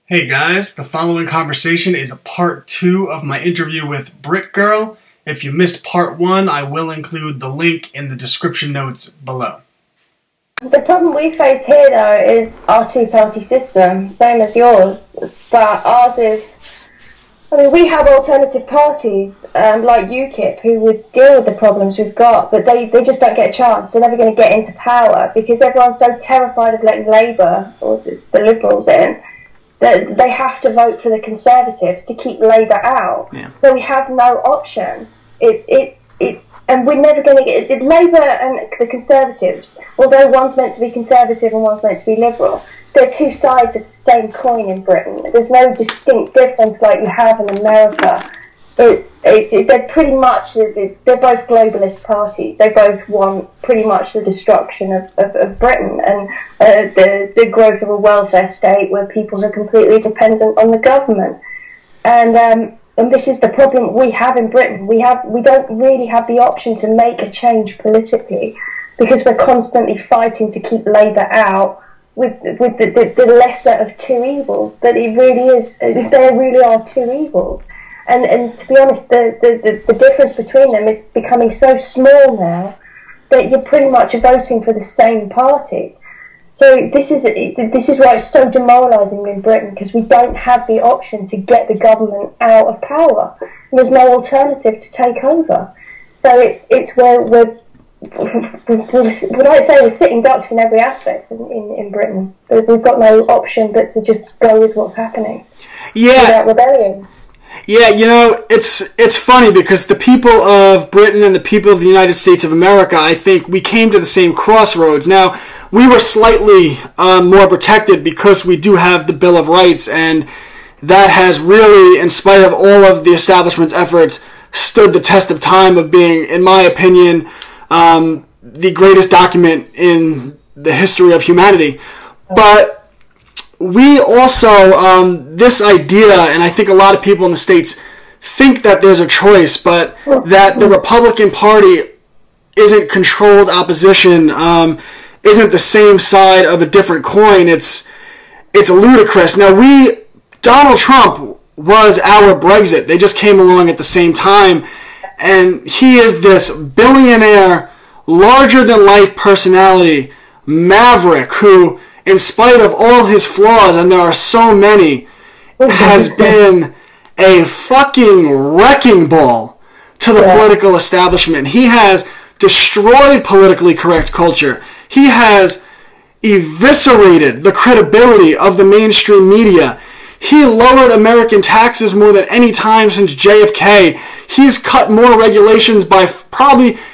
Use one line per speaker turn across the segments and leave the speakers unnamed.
Hey guys, the following conversation is a part 2 of my interview with Brit Girl. If you missed part 1, I will include the link in the description notes below.
The problem we face here though is our two-party system, same as yours, but ours is, we have alternative parties like UKIP who would deal with the problems we've got, but they just don't get a chance. They're never going to get into power because everyone's so terrified of letting Labour or the Liberals in that they have to vote for the Conservatives to keep Labour out.
Yeah.
So we have no option. And we're never going to get Labour and the Conservatives. Although one's meant to be Conservative and one's meant to be Liberal, they're two sides of the same coin in Britain. There's no distinct difference like you have in America. They're pretty much, they're both globalist parties. They both want pretty much the destruction of Britain and the growth of a welfare state where people are completely dependent on the government. And this is the problem we have in Britain. We don't really have the option to make a change politically because we're constantly fighting to keep Labour out with the lesser of two evils. But it really is, there really are two evils. And to be honest, the difference between them is becoming so small now that you're pretty much voting for the same party. So this is why it's so demoralising in Britain, because we don't have the option to get the government out of power. There's no alternative to take over. So it's where we're sitting ducks in every aspect in Britain. We've got no option but to just go with what's happening.
Yeah.
Without rebellion.
Yeah, it's funny because the people of Britain and the people of the United States of America, I think we came to the same crossroads. Now, we were slightly more protected because we do have the Bill of Rights, and that has really, in spite of all of the establishment's efforts, stood the test of time of being, in my opinion, the greatest document in the history of humanity. But we also, this idea, and I think a lot of people in the States think that there's a choice, but that the Republican Party isn't controlled opposition, isn't the same side of a different coin. It's ludicrous. Now, Donald Trump was our Brexit. They just came along at the same time, and he is this billionaire, larger-than-life personality, maverick, who, in spite of all his flaws, and there are so many, has been a fucking wrecking ball to the political establishment. He has destroyed politically correct culture. He has eviscerated the credibility of the mainstream media. He lowered American taxes more than any time since JFK. He's cut more regulations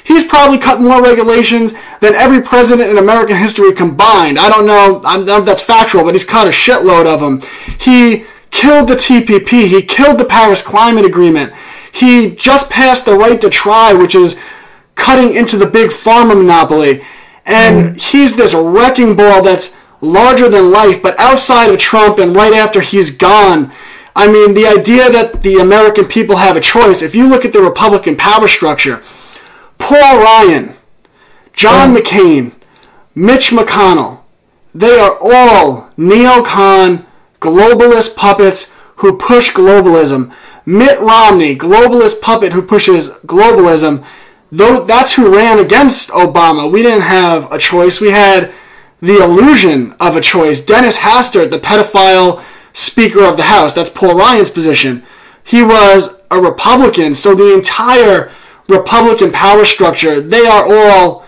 he's probably cut more regulations than every president in American history combined. I don't know if that's factual, but he's cut a shitload of them. He killed the TPP. He killed the Paris Climate Agreement. He just passed the right to try, which is cutting into the big pharma monopoly. And he's this wrecking ball that's larger than life, but outside of Trump and right after he's gone, I mean, the idea that the American people have a choice, if you look at the Republican power structure, Paul Ryan, John McCain, Mitch McConnell, they are all neocon, globalist puppets who push globalism. Mitt Romney, globalist puppet who pushes globalism. That's who ran against Obama. We didn't have a choice. We had the illusion of a choice. Dennis Hastert, the pedophile Speaker of the House, that's Paul Ryan's position. He was a Republican, so the entire Republican power structure, they are all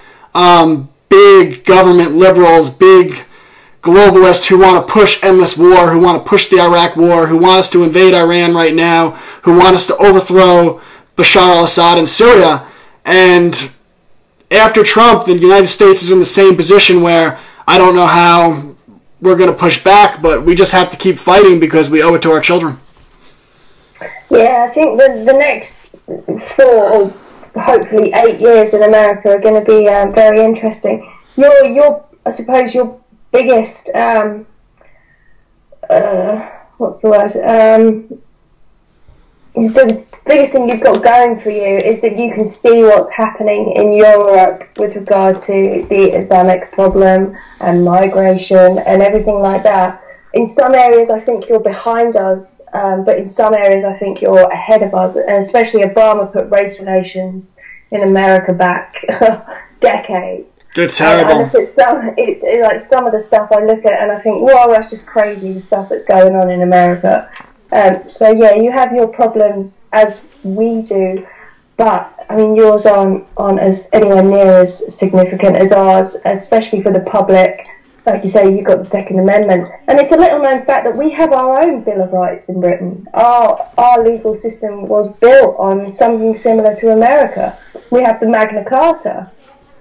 big government liberals, big globalists who want to push endless war, who want to push the Iraq war, who want us to invade Iran right now, who want us to overthrow Bashar al-Assad in Syria. And after Trump, the United States is in the same position where I don't know how we're going to push back, but we just have to keep fighting because we owe it to our children.
Yeah, I think the next 4 or hopefully 8 years in America are going to be very interesting. I suppose your biggest what's the word? The biggest thing you've got going for you is that you can see what's happening in Europe with regard to the Islamic problem and migration and everything like that. in some areas I think you're behind us, but in some areas I think you're ahead of us, and especially Obama put race relations in America back decades.
It's terrible.
I look at it's like some of the stuff I look at and I think, whoa, that's just crazy, the stuff that's going on in America. So yeah, you have your problems as we do, but I mean yours aren't as anywhere near as significant as ours, especially for the public. Like you say, you've got the Second Amendment, and it's a little known fact that we have our own Bill of Rights in Britain. Our legal system was built on something similar to America. We have the Magna Carta,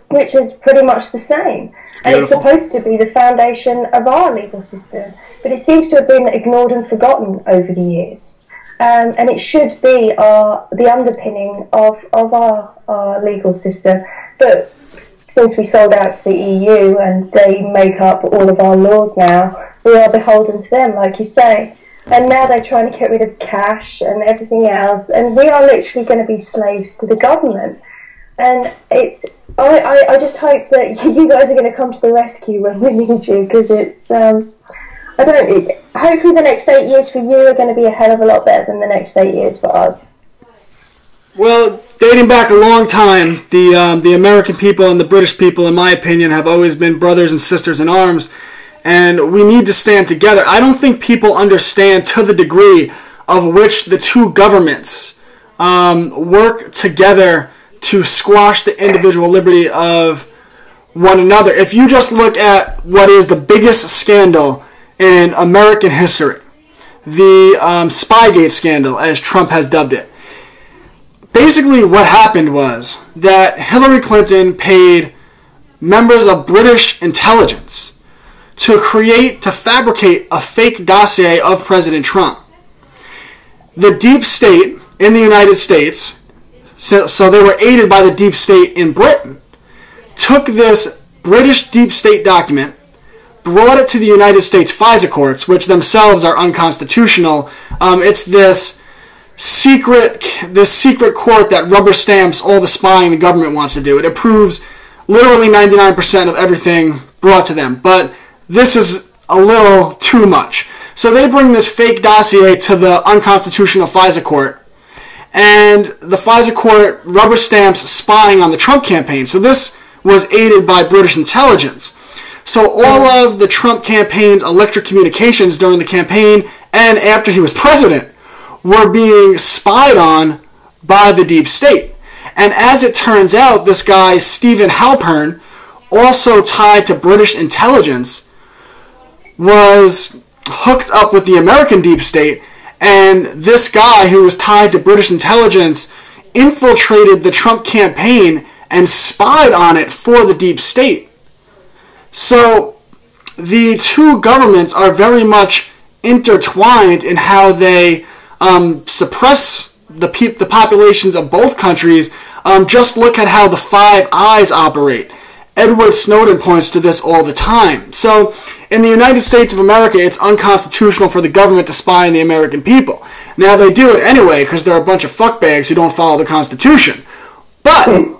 which is pretty much the same, and it's supposed to be the foundation of our legal system, but it seems to have been ignored and forgotten over the years. And it should be the underpinning of our legal system, but since we sold out to the EU and they make up all of our laws now, we are beholden to them, like you say. And now they're trying to get rid of cash and everything else, and we are literally going to be slaves to the government. And I just hope that you guys are going to come to the rescue when we need you, because it's, hopefully the next 8 years for you are going to be a hell of a lot better than the next 8 years for us.
Well, dating back a long time, the American people and the British people, in my opinion, have always been brothers and sisters in arms, and we need to stand together. I don't think people understand to the degree of which the two governments work together to squash the individual liberty of one another. If you just look at what is the biggest scandal in American history, the Spygate scandal, as Trump has dubbed it, basically what happened was that Hillary Clinton paid members of British intelligence to fabricate a fake dossier of President Trump. The deep state in the United States, so they were aided by the deep state in Britain, took this British deep state document, brought it to the United States FISA courts, which themselves are unconstitutional. It's this secret court that rubber stamps all the spying the government wants to do. It approves literally 99% of everything brought to them. But this is a little too much. So they bring this fake dossier to the unconstitutional FISA court, and the FISA court rubber stamps spying on the Trump campaign. So this was aided by British intelligence. So all of the Trump campaign's electric communications during the campaign and after he was president were being spied on by the deep state. And as it turns out, this guy, Stephen Halpern, also tied to British intelligence, was hooked up with the American deep state, and this guy who was tied to British intelligence infiltrated the Trump campaign and spied on it for the deep state. So the two governments are very much intertwined in how they suppress the populations of both countries. Just look at how the Five Eyes operate. Edward Snowden points to this all the time. So in the United States of America, it's unconstitutional for the government to spy on the American people. Now they do it anyway because they're a bunch of fuckbags who don't follow the Constitution. But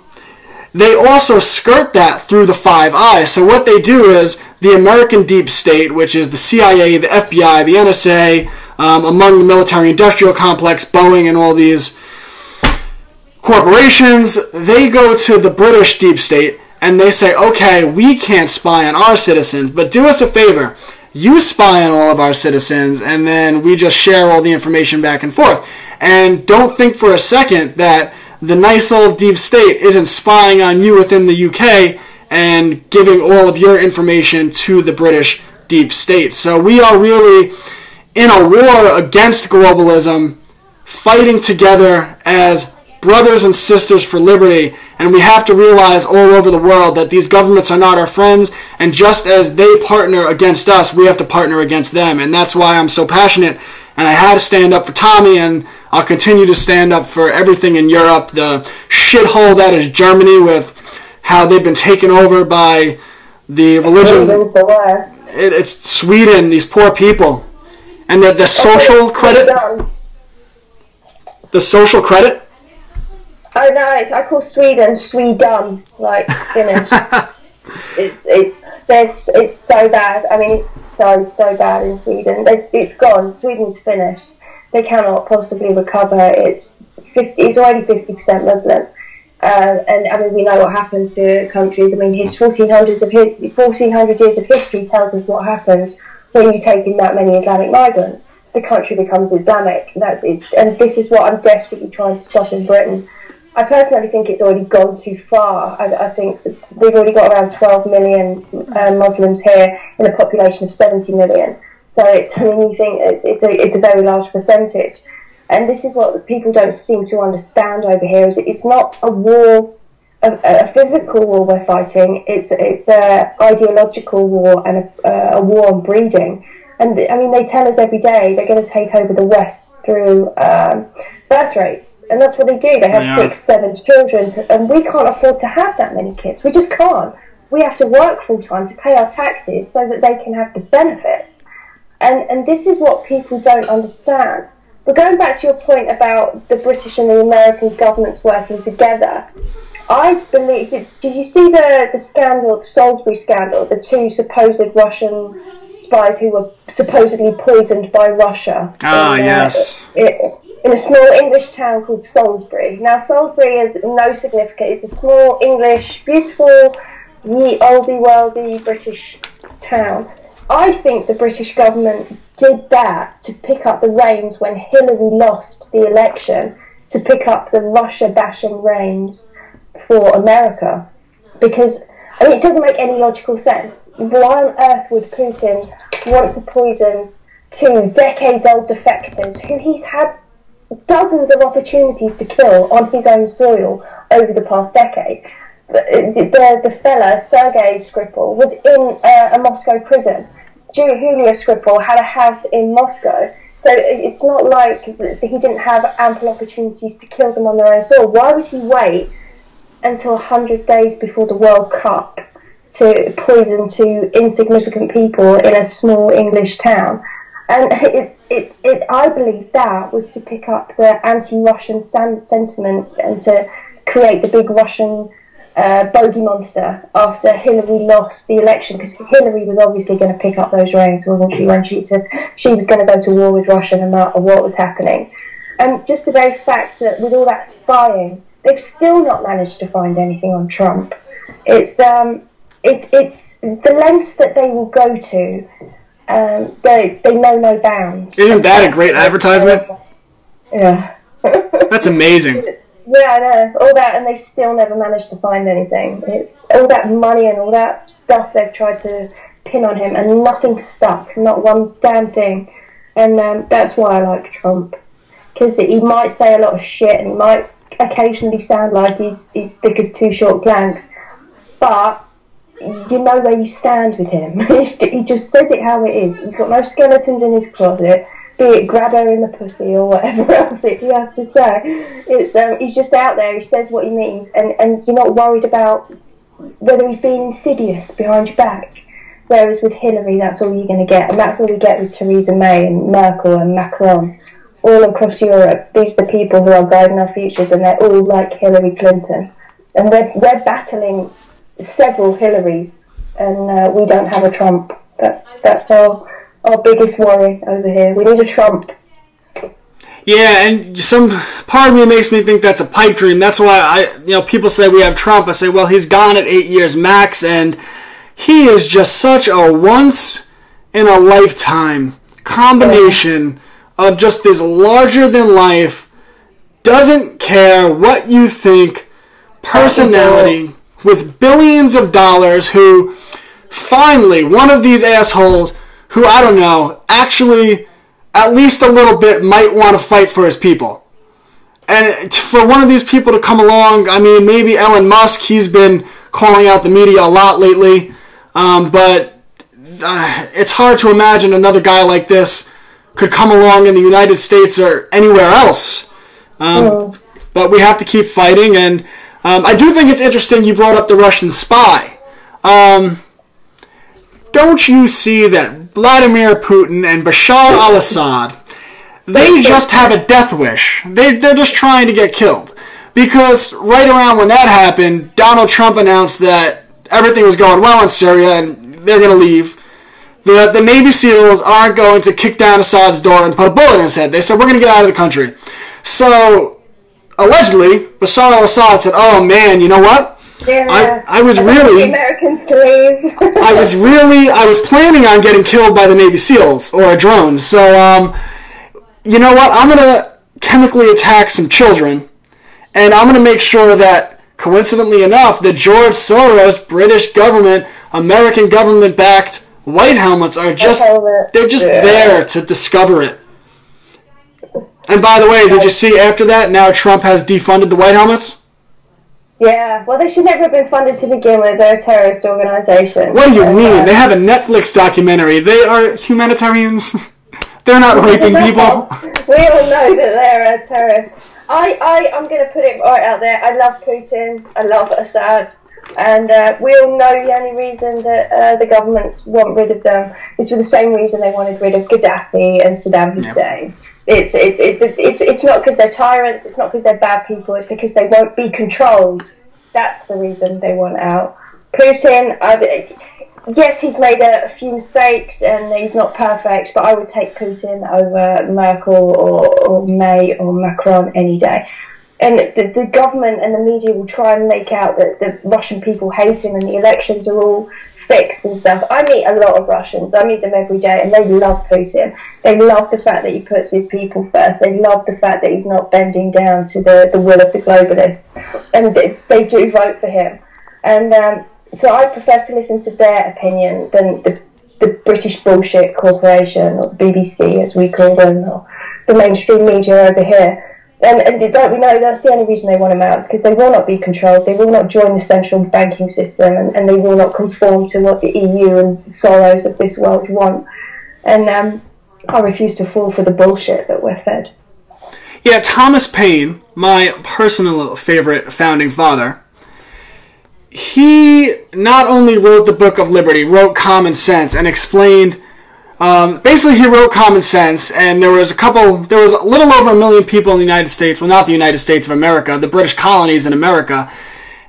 they also skirt that through the Five Eyes. So what they do is the American deep state, which is the CIA, the FBI, the NSA, among the military-industrial complex, Boeing, and all these corporations, they go to the British deep state and they say, okay, we can't spy on our citizens, but do us a favor. You spy on all of our citizens, and then we just share all the information back and forth. And don't think for a second that the nice old deep state isn't spying on you within the UK and giving all of your information to the British deep state. So we are really in a war against globalism, fighting together as brothers and sisters for liberty, and we have to realize all over the world that these governments are not our friends, and just as they partner against us, we have to partner against them. And that's why I'm so passionate, and I had to stand up for Tommy, and I'll continue to stand up for everything in Europe, the shithole that is Germany, with how they've been taken over by the religion.
Sweden's the worst.
It's Sweden, these poor people. And the social credit. The social credit.
Oh no, I call Sweden Sweden, like Finnish. It's so bad. I mean, it's so bad in Sweden. It's gone. Sweden's finished. They cannot possibly recover. It's already 50% Muslim. And I mean, we know what happens to countries. I mean, his 1400 years of history tells us what happens when you take in that many Islamic migrants. The country becomes Islamic. And this is what I'm desperately trying to stop in Britain. I personally think it's already gone too far. I think we've already got around 12 million Muslims here in a population of 70 million. So you think it's a very large percentage. And this is what people don't seem to understand over here. Is it's not a war, a physical war we're fighting. It's a ideological war and a war on breeding. And I mean, they tell us every day they're going to take over the West through birth rates, and that's what they do. They have 6, 7 children, and we can't afford to have that many kids. We just can't. We have to work full time to pay our taxes so that they can have the benefits. And this is what people don't understand. But going back to your point about the British and the American governments working together, I believe. Did you see the scandal, the Salisbury scandal, the 2 supposed Russian spies who were supposedly poisoned by Russia?
Yes.
In a small English town called Salisbury. Now, Salisbury is no significant. It's a small English, beautiful, oldie worldy British town. I think the British government did that to pick up the reins when Hillary lost the election, to pick up the Russia-bashing reins for America. Because, I mean, it doesn't make any logical sense. Why on earth would Putin want to poison 2 decades-old defectors who he's had dozens of opportunities to kill on his own soil over the past decade? The fella, Sergei Skripal, was in a Moscow prison. Julia Skripal had a house in Moscow, so it's not like he didn't have ample opportunities to kill them on their own soil. Why would he wait until 100 days before the World Cup to poison 2 insignificant people in a small English town? And I believe that was to pick up the anti-Russian sentiment and to create the big Russian bogey monster after Hillary lost the election, because Hillary was obviously going to pick up those reins, wasn't she, when she was going to go to war with Russia no matter what was happening. And just the very fact that with all that spying, they've still not managed to find anything on Trump. It's the lengths that they will go to. They know no bounds.
Isn't that a great advertisement?
Yeah.
That's amazing.
Yeah, I know. All that, and they still never managed to find anything. All that money and all that stuff they've tried to pin on him, and nothing stuck. Not one damn thing. And that's why I like Trump. Because he might say a lot of shit, and he might occasionally sound like he's thick as 2 short planks. But you know where you stand with him. He just says it how it is. He's got no skeletons in his closet, be it grab her in the pussy or whatever else he has to say. He's just out there. He says what he means, and you're not worried about whether he's being insidious behind your back. Whereas with Hillary, that's all you're going to get, and that's all we get with Theresa May and Merkel and Macron. All across Europe, these are the people who are guiding our futures, and they're all like Hillary Clinton. And we're battling several Hillarys, and we don't have a Trump. That's our biggest worry over here. We need a Trump.
Yeah, and some part of me makes me think that's a pipe dream. That's why people say we have Trump. I say, well, he's gone at 8 years max, and he is just such a once in a lifetime combination of just this larger than life, doesn't care what you think personality with billions of dollars, who finally, one of these assholes who, I don't know, actually at least a little bit might want to fight for his people. And for one of these people to come along, I mean, maybe Elon Musk, he's been calling out the media a lot lately, but it's hard to imagine another guy like this could come along in the United States or anywhere else. But we have to keep fighting, and I do think it's interesting you brought up the Russian spy. Don't you see that Vladimir Putin and Bashar al-Assad, they just have a death wish. They're just trying to get killed. Because right around when that happened, Donald Trump announced that everything was going well in Syria and they're going to leave, the Navy SEALs aren't going to kick down Assad's door and put a bullet in his head. They said, we're going to get out of the country. So, allegedly, Bashar al-Assad said, oh man, you know what?
Yeah,
I was really...
The Americans to leave.
I was planning on getting killed by the Navy SEALs or a drone. So, you know what? I'm going to chemically attack some children, and I'm going to make sure that, coincidentally enough, the George Soros, British government, American government-backed white helmets are just, they're just there to discover it. And by the way, did you see after that, now Trump has defunded the white helmets?
Yeah, well, they should never have been funded to begin with. They're a terrorist organisation.
What do you mean? They have a Netflix documentary. They are humanitarians. They're not raping people.
We all know that they're a terrorist. I'm going to put it right out there. I love Putin. I love Assad. And we all know the only reason that the governments want rid of them is for the same reason they wanted rid of Gaddafi and Saddam Hussein. Yep. It's not because they're tyrants, it's not because they're bad people, it's because they won't be controlled. That's the reason they want out. Putin, yes, he's made a few mistakes and he's not perfect, but I would take Putin over Merkel or May or Macron any day. And the government and the media will try and make out that the Russian people hate him and the elections are all fixed and stuff. I meet a lot of Russians. I meet them every day and they love Putin. They love the fact that he puts his people first. They love the fact that he's not bending down to the will of the globalists. And they do vote for him. And so I prefer to listen to their opinion than the British bullshit corporation, or BBC as we call them, or the mainstream media over here. And don't we know that's the only reason they want him out, is because they will not be controlled, they will not join the central banking system, and they will not conform to what the EU and the Soros of this world want. And I refuse to fall for the bullshit that we're fed.
Yeah, Thomas Paine, my personal favorite founding father, he not only wrote the Book of Liberty, wrote Common Sense, and explained... basically, he wrote Common Sense, and there was a little over 1 million people in the United States, well, not the United States of America, the British colonies in America,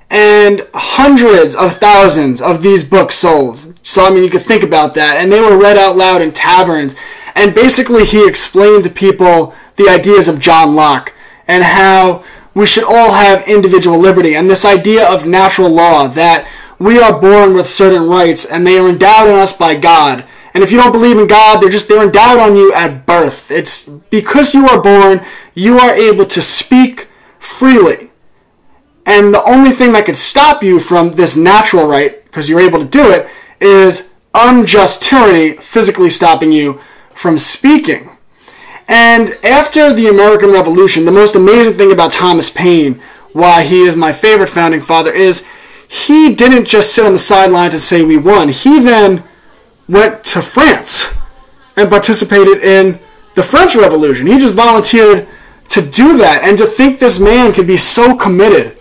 and hundreds of thousands of these books sold. So, I mean, you could think about that, and they were read out loud in taverns, and basically he explained to people the ideas of John Locke, and how we should all have individual liberty, and this idea of natural law, that we are born with certain rights, and they are endowed on us by God. And if you don't believe in God, they're endowed on you at birth. It's because you are born, you are able to speak freely. And the only thing that could stop you from this natural right, because you're able to do it, is unjust tyranny physically stopping you from speaking. And after the American Revolution, the most amazing thing about Thomas Paine, why he is my favorite founding father, is he didn't just sit on the sidelines and say we won. He then went to France and participated in the French Revolution. He just volunteered to do that, and to think this man could be so committed,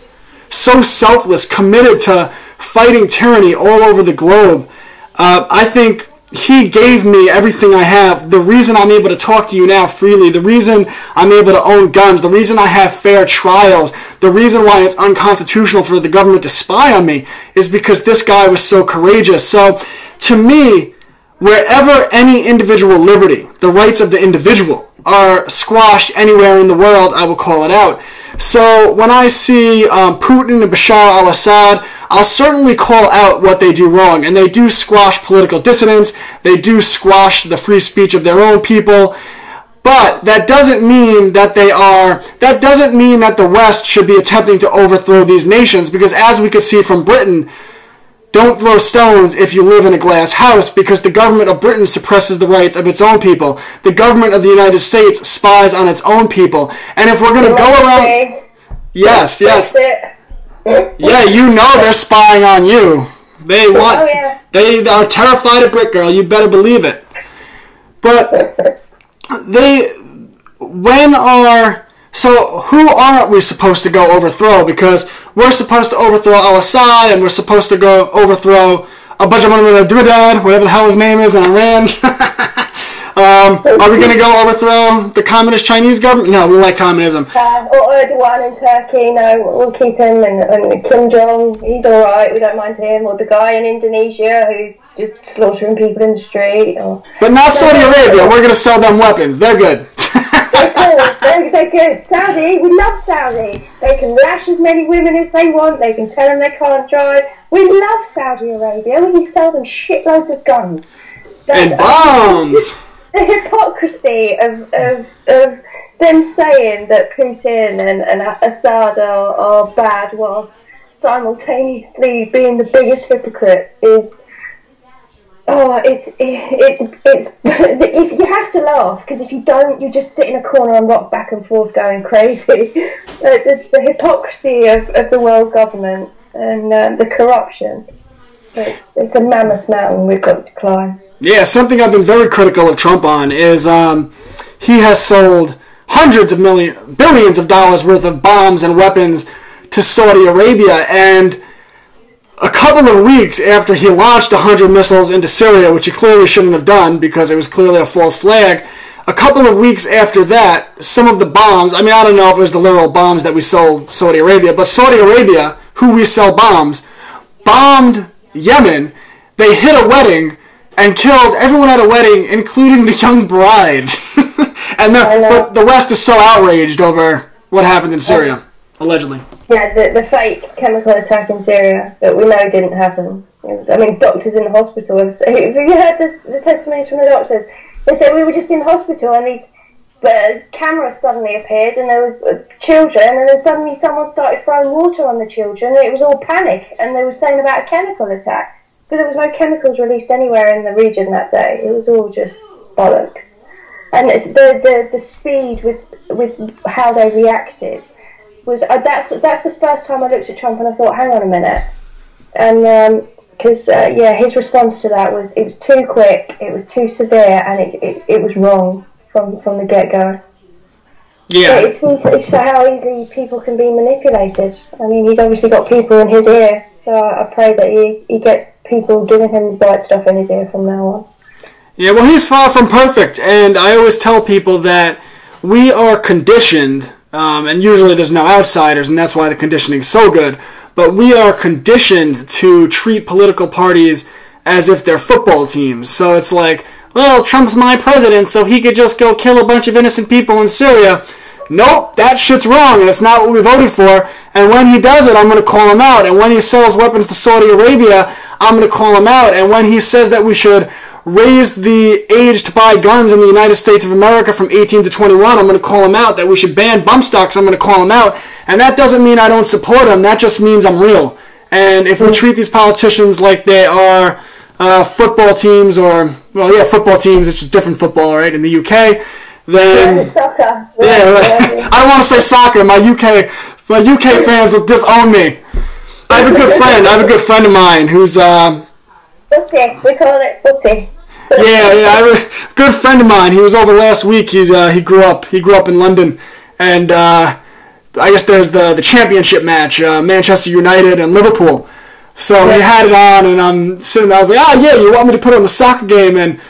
so selfless, committed to fighting tyranny all over the globe. I think he gave me everything I have. The reason I'm able to talk to you now freely, the reason I'm able to own guns, the reason I have fair trials, the reason why it's unconstitutional for the government to spy on me, is because this guy was so courageous. So, to me, wherever any individual liberty, the rights of the individual, are squashed anywhere in the world, I will call it out. So when I see Putin and Bashar al-Assad, I'll certainly call out what they do wrong. And they do squash political dissidents. They do squash the free speech of their own people. But that doesn't mean that the West should be attempting to overthrow these nations, because as we could see from Britain, don't throw stones if you live in a glass house, because the government of Britain suppresses the rights of its own people. The government of the United States spies on its own people. And if we're going to go around... Yes. Yeah, you know they're spying on you. They are terrified of Brit Girl, you better believe it. But so who aren't we supposed to go overthrow? Because we're supposed to overthrow al-Assad, and we're supposed to go overthrow a bunch of whatever the hell his name is in Iran. Are we going to go overthrow the communist Chinese government? No, we like communism.
Or Erdogan in Turkey, no, we'll keep him. And Kim Jong, he's alright, we don't mind him. Or the guy in Indonesia who's just slaughtering people in the street.
But not Saudi Arabia, we're going to sell them weapons. They're good.
They're cool. They're good. Saudi, we love Saudi. They can lash as many women as they want. They can tell them they can't drive. We love Saudi Arabia. We can sell them shitloads of guns.
And bombs!
The hypocrisy of them saying that Putin and Assad are bad whilst simultaneously being the biggest hypocrites is... Oh, it's if you have to laugh, because if you don't, you just sit in a corner and rock back and forth going crazy. The hypocrisy of the world government and the corruption. It's a mammoth mountain we've got to climb.
Yeah, something I've been very critical of Trump on is he has sold hundreds of billions of dollars worth of bombs and weapons to Saudi Arabia, and a couple of weeks after he launched 100 missiles into Syria, which he clearly shouldn't have done because it was clearly a false flag, a couple of weeks after that, some of the bombs, I mean, I don't know if it was the literal bombs that we sold Saudi Arabia, but Saudi Arabia, who we sell bombs, bombed Yemen. They hit a wedding and killed everyone at a wedding, including the young bride. And the West is so outraged over what happened in Syria, allegedly.
Yeah, the fake chemical attack in Syria that we know didn't happen. Doctors in the hospital have said, have you heard the testimonies from the doctors? They said we were just in hospital and these cameras suddenly appeared and there was children, and then suddenly someone started throwing water on the children and it was all panic, and they were saying about a chemical attack. But there was no chemicals released anywhere in the region that day. It was all just bollocks. And the speed with how they reacted was that's the first time I looked at Trump and I thought, hang on a minute, and because his response to that was it was too quick, it was too severe, and it was wrong from the get go. Yeah, it's how easily people can be manipulated. I mean, he's obviously got people in his ear, so I pray that he gets people giving him the right stuff in his ear from now on.
Yeah, well, he's far from perfect, and I always tell people that we are conditioned. And usually there's no outsiders, and that's why the conditioning is so good. But we are conditioned to treat political parties as if they're football teams. So it's like, well, Trump's my president, so he could just go kill a bunch of innocent people in Syria. Nope, that shit's wrong, and it's not what we voted for. And when he does it, I'm going to call him out. And when he sells weapons to Saudi Arabia, I'm going to call him out. And when he says that we should raise the age to buy guns in the United States of America from 18 to 21, I'm going to call him out. That we should ban bump stocks, I'm going to call him out. And that doesn't mean I don't support him. That just means I'm real. And if we treat these politicians like they are football teams, or, well, yeah, football teams, which is different football, right, in the UK, then...
Soccer.
Yeah, right. I don't want to say soccer. My UK fans will disown me. I have a good friend of mine who's...
Footy. We call it footy.
Yeah, I have a good friend of mine. He was over last week. He grew up in London, and I guess there's the championship match, Manchester United and Liverpool. So he had it on, and I'm sitting there. I was like, "Oh yeah, you want me to put on the soccer game?" And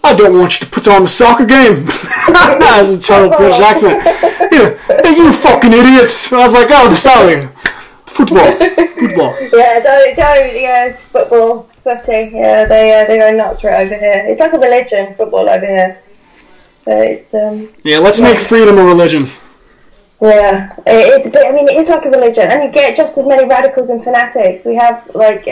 I don't want you to put on the soccer game. That's a total British accent. Yeah, hey, you fucking idiots! I was like, "Oh, sorry." Football.
Yeah, it's football, footy. Yeah, they go nuts for it over here. It's like a religion, football over here. So it's
yeah, let's make freedom a religion.
Yeah, it's a bit. I mean, it is like a religion, and you get just as many radicals and fanatics. We have like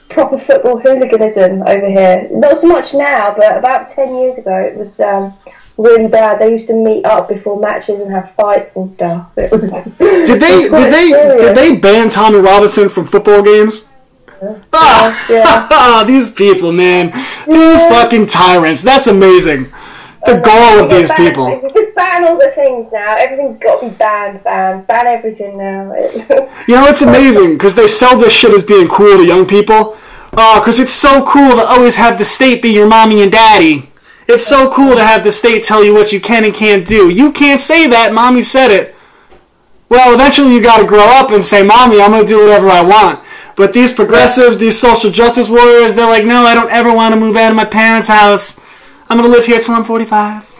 proper football hooliganism over here. Not so much now, but about 10 years ago, it was really bad. They used to meet up before matches and have fights and stuff. It was,
did they ban Tommy Robinson from football games?
Yeah.
These people, man. These fucking tyrants. That's amazing. The goal of these people.
Just ban all the things now. Everything's got to be banned. Ban everything now.
You know, it's amazing because they sell this shit as being cool to young people. Because it's so cool to always have the state be your mommy and daddy. It's so cool to have the state tell you what you can and can't do. You can't say that. Mommy said it. Well, eventually you got to grow up and say, Mommy, I'm going to do whatever I want. But these progressives, these social justice warriors, they're like, no, I don't ever want to move out of my parents' house. I'm going to live here till I'm 45.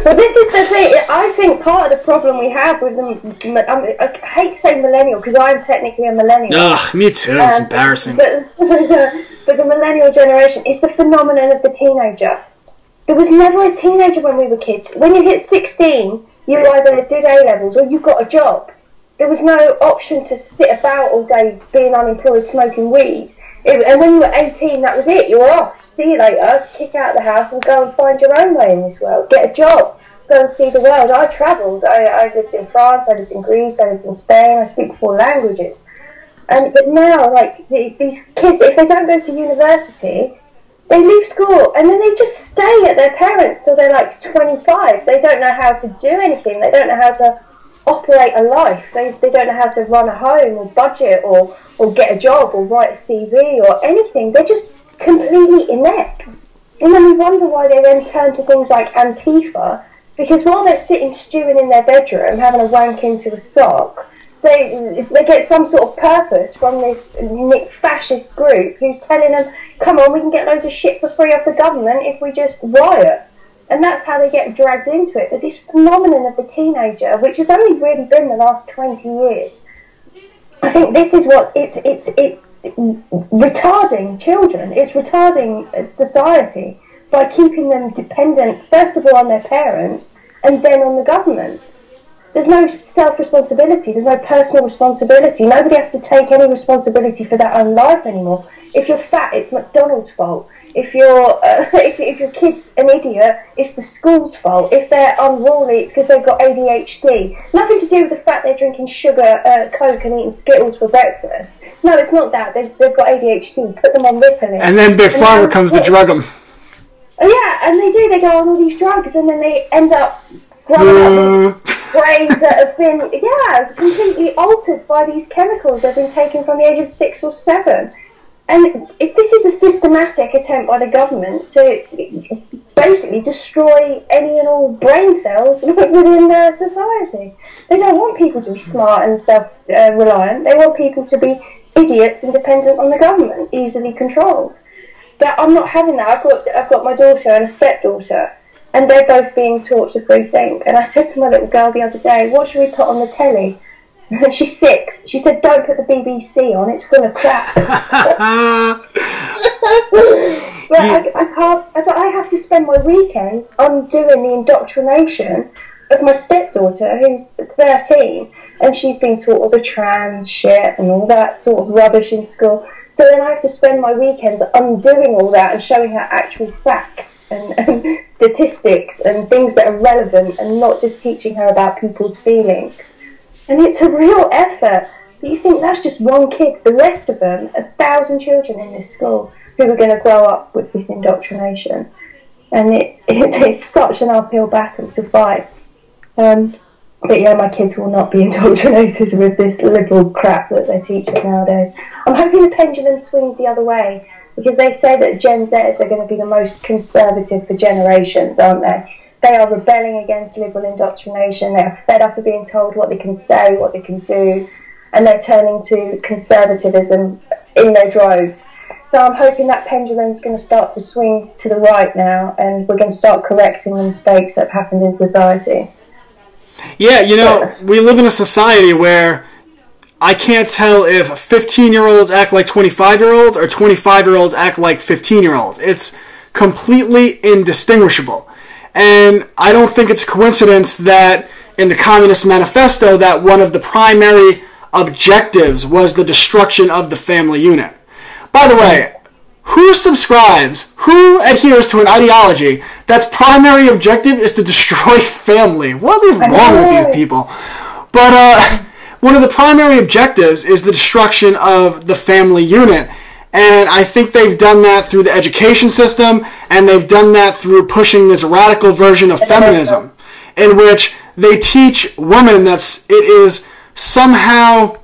Well, this is the thing. I think part of the problem we have with them, I hate to say millennial because I'm technically a millennial.
Ugh, me too. It's embarrassing.
But the millennial generation is the phenomenon of the teenager. There was never a teenager when we were kids. When you hit 16, you either did A-levels or you got a job. There was no option to sit about all day being unemployed, smoking weed. And when you were 18, that was it. You were off. See you later. Kick out the house and go and find your own way in this world. Get a job. Go and see the world. I travelled. I lived in France. I lived in Greece. I lived in Spain. I speak 4 languages. But now, like, these kids, if they don't go to university, they leave school and then they just stay at their parents till they're like 25. They don't know how to do anything. They don't know how to operate a life. They don't know how to run a home or budget or get a job or write a CV or anything. They're just completely inept. And then we wonder why they then turn to things like Antifa, because while they're sitting stewing in their bedroom having a wank into a sock, they get some sort of purpose from this fascist group who's telling them, come on, we can get loads of shit for free off the government if we just riot. And that's how they get dragged into it. But this phenomenon of the teenager, which has only really been the last 20 years, I think this is what it's retarding children. It's retarding society by keeping them dependent, first of all, on their parents and then on the government. There's no self-responsibility. There's no personal responsibility. Nobody has to take any responsibility for their own life anymore. If you're fat, it's McDonald's fault. If your kid's an idiot, it's the school's fault. If they're unruly, it's because they've got ADHD. Nothing to do with the fact they're drinking sugar, Coke and eating Skittles for breakfast. No, it's not that. They've got ADHD. Put them on Ritalin.
And then Big Pharma comes to drug them.
Yeah, and they do. They go on all these drugs and then they end up growing up with brains that have been, completely altered by these chemicals they've been taken from the age of 6 or 7. And if this is a systematic attempt by the government to basically destroy any and all brain cells within society. They don't want people to be smart and self-reliant. They want people to be idiots and dependent on the government, easily controlled. But I'm not having that. I've got my daughter and a stepdaughter, and they're both being taught to free think. And I said to my little girl the other day, what should we put on the telly? And she's 6. She said, don't put the BBC on, it's full of crap. But I have to spend my weekends undoing the indoctrination of my stepdaughter, who's 13, and she's been taught all the trans shit and all that sort of rubbish in school. So then I have to spend my weekends undoing all that and showing her actual facts and statistics and things that are relevant, and not just teaching her about people's feelings. And it's a real effort. But you think that's just one kid. The rest of them, 1,000 children in this school who are going to grow up with this indoctrination. And it's such an uphill battle to fight. But yeah, my kids will not be indoctrinated with this liberal crap that they're teaching nowadays. I'm hoping the pendulum swings the other way, because they say that Gen Z are going to be the most conservative for generations, aren't they? They are rebelling against liberal indoctrination. They're fed up of being told what they can say, what they can do, and they're turning to conservatism in their droves. So I'm hoping that pendulum's going to start to swing to the right now, and we're going to start correcting the mistakes that have happened in society.
Yeah, we live in a society where I can't tell if 15-year-olds act like 25-year-olds or 25-year-olds act like 15-year-olds. It's completely indistinguishable. And I don't think it's a coincidence that in the Communist Manifesto that one of the primary objectives was the destruction of the family unit. By the way, who adheres to an ideology that's primary objective is to destroy family? What is wrong with these people? But one of the primary objectives is the destruction of the family unit. And I think they've done that through the education system, and they've done that through pushing this radical version of feminism, in which they teach women that it is somehow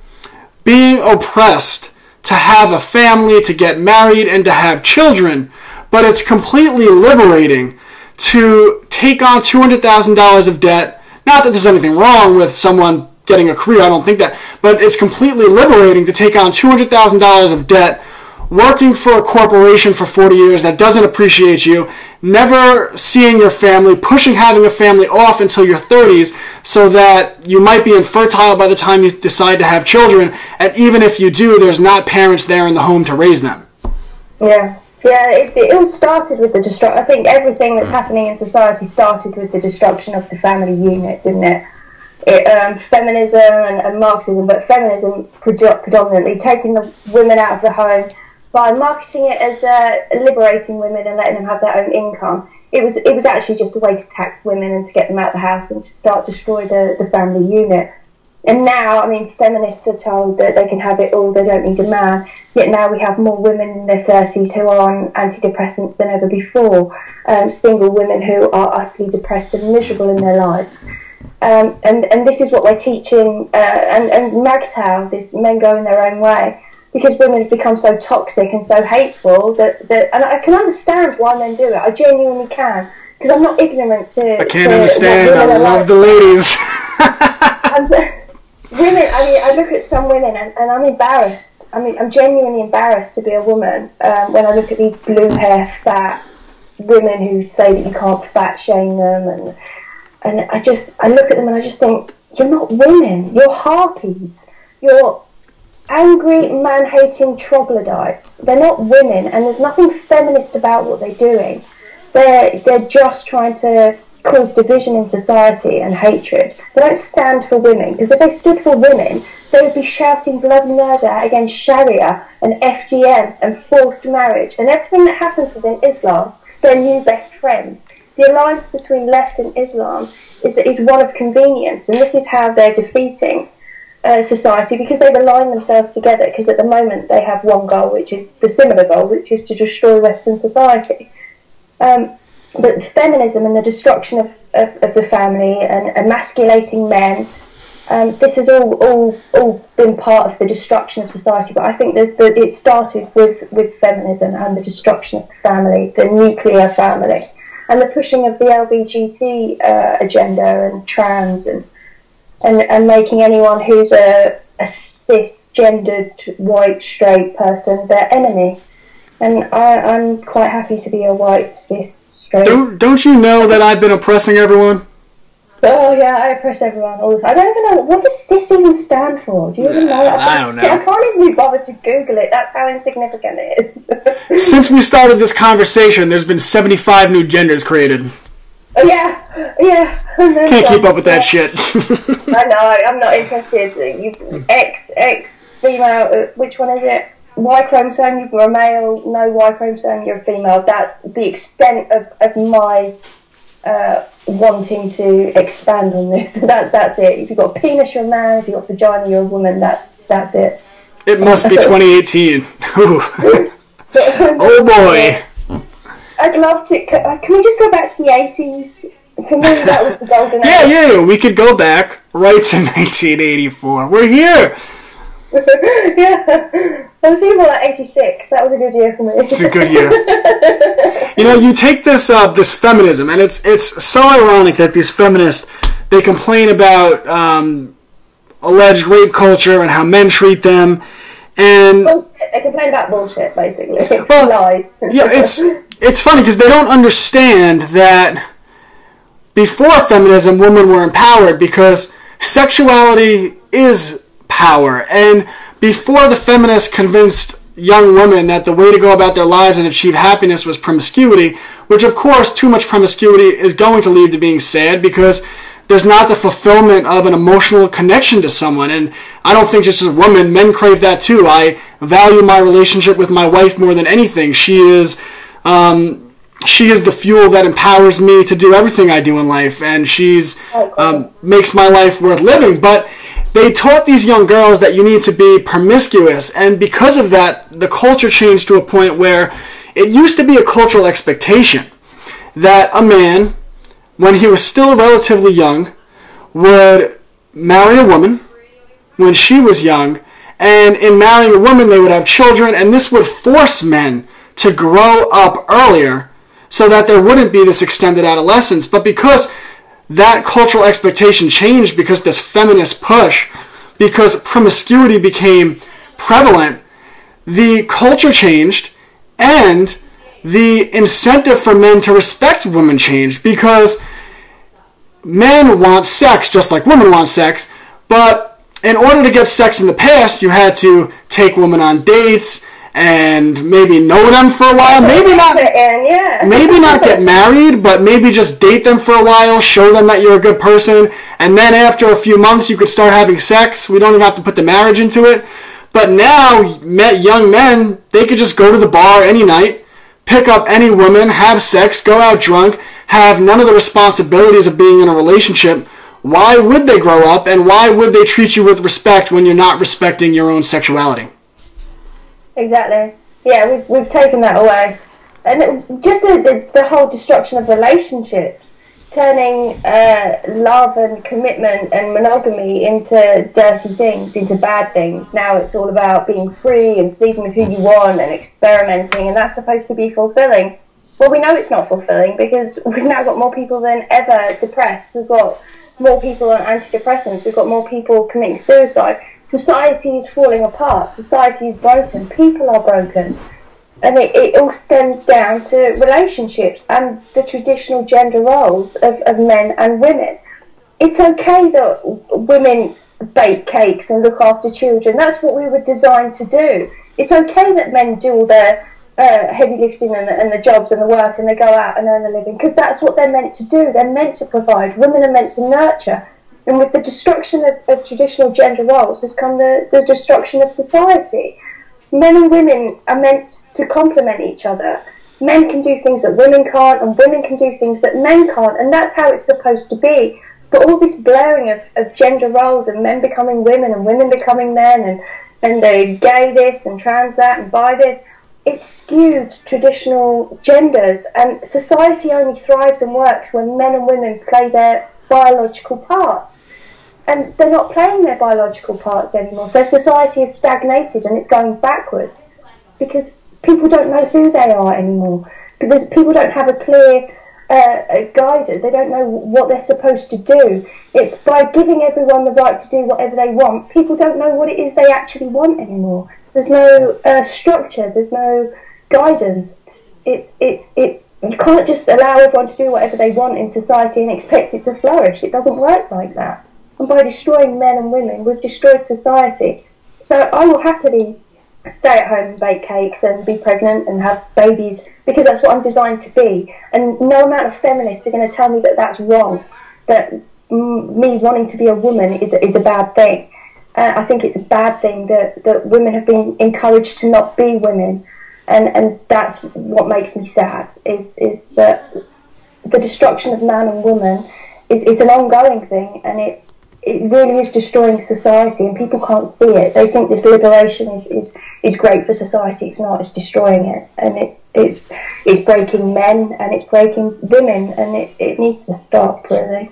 being oppressed to have a family, to get married, and to have children, but it's completely liberating to take on $200,000 of debt. Not that there's anything wrong with someone getting a career, I don't think that, but it's completely liberating to take on $200,000 of debt working for a corporation for 40 years that doesn't appreciate you, never seeing your family, pushing having a family off until your 30s so that you might be infertile by the time you decide to have children, and even if you do, there's not parents there in the home to raise them.
Yeah. Yeah, it all started with the destruction. I think everything that's happening in society started with the destruction of the family unit, didn't it? Feminism and Marxism, but feminism predominantly taking the women out of the home by marketing it as liberating women and letting them have their own income. It was actually just a way to tax women and to get them out of the house and to start destroy the family unit. And now, I mean, feminists are told that they can have it all, they don't need a man. Yet now we have more women in their 30s who are on antidepressants than ever before. Single women who are utterly depressed and miserable in their lives. And this is what we're teaching. And MGTOW, this men go in their own way. Because women have become so toxic and so hateful that and I can understand why men do it. I genuinely can. Because I'm not ignorant to...
I can't understand. I love the ladies.
Women, I mean, I look at some women and I'm embarrassed. I mean, I'm genuinely embarrassed to be a woman when I look at these blue hair, fat women who say that you can't fat shame them, and I look at them and I just think, you're not women, you're harpies, you're angry, man-hating troglodytes. They're not women, and there's nothing feminist about what they're doing. They're just trying to cause division in society and hatred. They don't stand for women, because if they stood for women, they would be shouting bloody murder against Sharia and FGM and forced marriage and everything that happens within Islam, their new best friend. The alliance between left and Islam is one of convenience, and this is how they're defeating society, because they've aligned themselves together, because at the moment they have one goal, which is the similar goal, which is to destroy Western society. But feminism and the destruction of the family and emasculating men, this has all been part of the destruction of society. But I think that it started with feminism and the destruction of the family, the nuclear family, and the pushing of the LGBT agenda and trans and making anyone who's a cisgendered white straight person their enemy. And I'm quite happy to be a white cis.
Don't you know that I've been oppressing everyone?
Oh yeah, I oppress everyone all the time. I don't even know, what does cis even stand for? Do you even know?
I don't know.
I can't even be bothered to Google it. That's how insignificant it is.
Since we started this conversation, there's been 75 new genders created.
Oh yeah.
Can't keep up with that shit.
I know, I'm not interested. You X, female, which one is it? Y chromosome, you're a male, no Y chromosome, you're a female. That's the extent of my wanting to expand on this. That's it. If you've got a penis, you're a man. If you've got a vagina, you're a woman. That's it.
It must be 2018. Oh boy.
I'd love to. Can we just go back to the 80s? For me, that was the golden age.
Yeah. We could go back right to 1984. We're here.
Yeah, I was thinking more like 86. That was a good year for me.
It's a good year. You know, you take this this feminism, and it's so ironic that these feminists, they complain about alleged rape culture and how men treat them, and
bullshit. They complain about bullshit, basically.
Well,
lies.
Yeah, it's funny because they don't understand that before feminism, women were empowered because sexuality is power. And before the feminists convinced young women that the way to go about their lives and achieve happiness was promiscuity, which of course too much promiscuity is going to lead to being sad because there's not the fulfillment of an emotional connection to someone. And I don't think just as a woman, men crave that too. I value my relationship with my wife more than anything. She is the fuel that empowers me to do everything I do in life, and she's makes my life worth living. But they taught these young girls that you need to be promiscuous, and because of that, the culture changed to a point where it used to be a cultural expectation that a man, when he was still relatively young, would marry a woman when she was young, and in marrying a woman they would have children, and this would force men to grow up earlier so that there wouldn't be this extended adolescence. But because that cultural expectation changed, because this feminist push, because promiscuity became prevalent, the culture changed and the incentive for men to respect women changed, because men want sex just like women want sex, but in order to get sex in the past, you had to take women on dates and maybe know them for a while, maybe not get married, but maybe just date them for a while, show them that you're a good person, and then after a few months you could start having sex. We don't even have to put the marriage into it. But now, young men, they could just go to the bar any night, pick up any woman, have sex, go out drunk, have none of the responsibilities of being in a relationship. Why would they grow up, and why would they treat you with respect when you're not respecting your own sexuality?
Exactly. Yeah, we've taken that away. And just the whole destruction of relationships, turning love and commitment and monogamy into dirty things, into bad things. Now it's all about being free and sleeping with who you want and experimenting, and that's supposed to be fulfilling. Well, we know it's not fulfilling, because we've now got more people than ever depressed. We've got more people on antidepressants. We've got more people committing suicide. Society is falling apart. Society is broken. People are broken. And it all stems down to relationships and the traditional gender roles of men and women. It's okay that women bake cakes and look after children. That's what we were designed to do. It's okay that men do all their heavy lifting and the jobs and the work, and they go out and earn a living, because that's what they're meant to do. They're meant to provide. Women are meant to nurture. And with the destruction of traditional gender roles has come the destruction of society. Men and women are meant to complement each other. Men can do things that women can't, and women can do things that men can't, and that's how it's supposed to be. But all this blurring of gender roles, and men becoming women and women becoming men, and the gay this and trans that and bi this, it's skewed traditional genders, and society only thrives and works when men and women play their biological parts. And they're not playing their biological parts anymore. So society is stagnated and it's going backwards, because people don't know who they are anymore. Because people don't have a clear guidance. They don't know what they're supposed to do. It's by giving everyone the right to do whatever they want. People don't know what it is they actually want anymore. There's no structure. There's no guidance. It's you can't just allow everyone to do whatever they want in society and expect it to flourish. It doesn't work like that. And by destroying men and women, we've destroyed society. So I will happily stay at home and bake cakes and be pregnant and have babies, because that's what I'm designed to be. And no amount of feminists are going to tell me that that's wrong, that me wanting to be a woman is a bad thing. I think it's a bad thing that women have been encouraged to not be women. And that's what makes me sad, is that the destruction of man and woman is an ongoing thing, and it really is destroying society, and people can't see it. They think this liberation is great for society. It's not. It's destroying it, and it's breaking men and it's breaking women, and it needs to stop, really.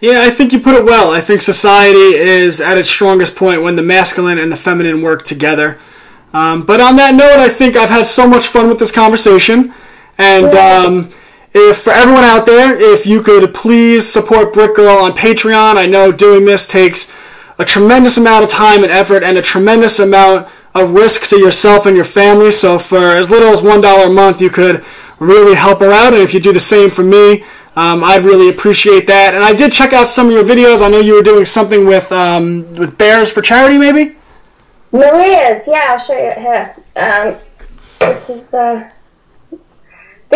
Yeah, I think you put it well. I think society is at its strongest point when the masculine and the feminine work together. But on that note, I think I've had so much fun with this conversation, and if for everyone out there, if you could please support Brit Girl on Patreon. I know doing this takes a tremendous amount of time and effort and a tremendous amount of risk to yourself and your family. So for as little as $1 a month, you could really help her out. And if you do the same for me, I'd really appreciate that. And I did check out some of your videos. I know you were doing something with bears for charity, maybe?
Maria's, yeah, I'll show you it here.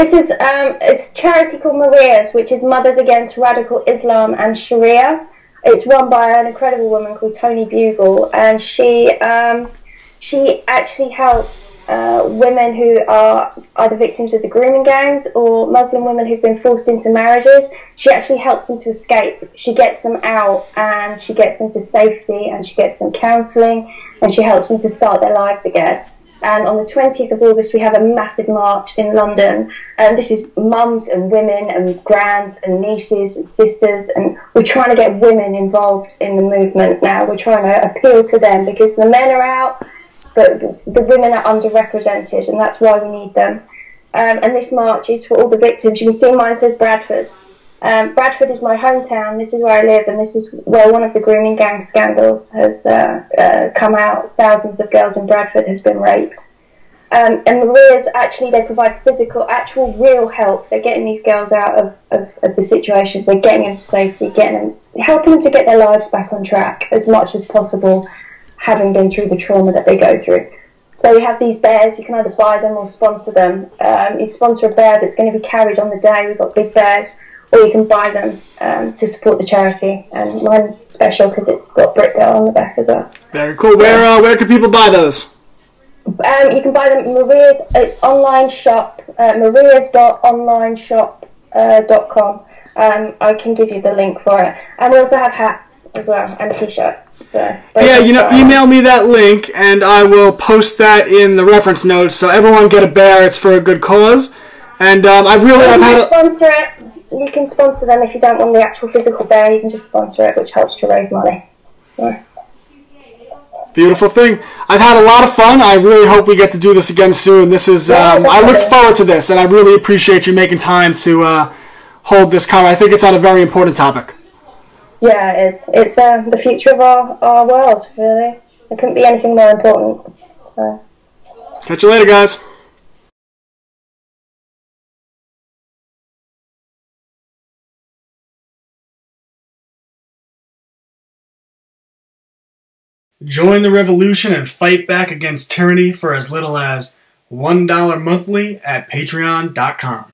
It's a charity called Maria's, which is Mothers Against Radical Islam and Sharia. It's run by an incredible woman called Tony Bugle, and she actually helps women who are either victims of the grooming gangs or Muslim women who've been forced into marriages. She actually helps them to escape. She gets them out, and she gets them to safety, and she gets them counselling, and she helps them to start their lives again. And on the 20th of August, we have a massive march in London. And this is mums and women and grands and nieces and sisters. And we're trying to get women involved in the movement now. We're trying to appeal to them, because the men are out, but the women are underrepresented, and that's why we need them. And this march is for all the victims. You can see mine says Bradford. Bradford is my hometown. This is where I live, and this is where one of the grooming gang scandals has come out. Thousands of girls in Bradford have been raped. And Maria's actually, they provide physical, actual, real help. They're getting these girls out of the situations. They're getting them to safety, helping them to get their lives back on track as much as possible, having been through the trauma that they go through. So we have these bears. You can either buy them or sponsor them. You sponsor a bear that's going to be carried on the day. We've got big bears. Or you can buy them to support the charity. And mine's special because it's got Brit on the back as well.
Very cool. Where can people buy those?
You can buy them at Maria's. It's online shop, marias.onlineshop.com. I can give you the link for it. And we also have hats as well and t-shirts. So
email me that link and I will post that in the reference notes so everyone get a bear. It's for a good cause. And
you can sponsor them if you don't want the actual physical bear. You can just sponsor it, which helps to raise money. Yeah.
Beautiful thing. I've had a lot of fun. I really hope we get to do this again soon. This is I looked forward to this, and I really appreciate you making time to hold this conversation. I think it's on a very important topic.
Yeah, it is. It's the future of our world, really. There couldn't be anything more important. So.
Catch you later, guys. Join the revolution and fight back against tyranny for as little as $1 monthly at patreon.com.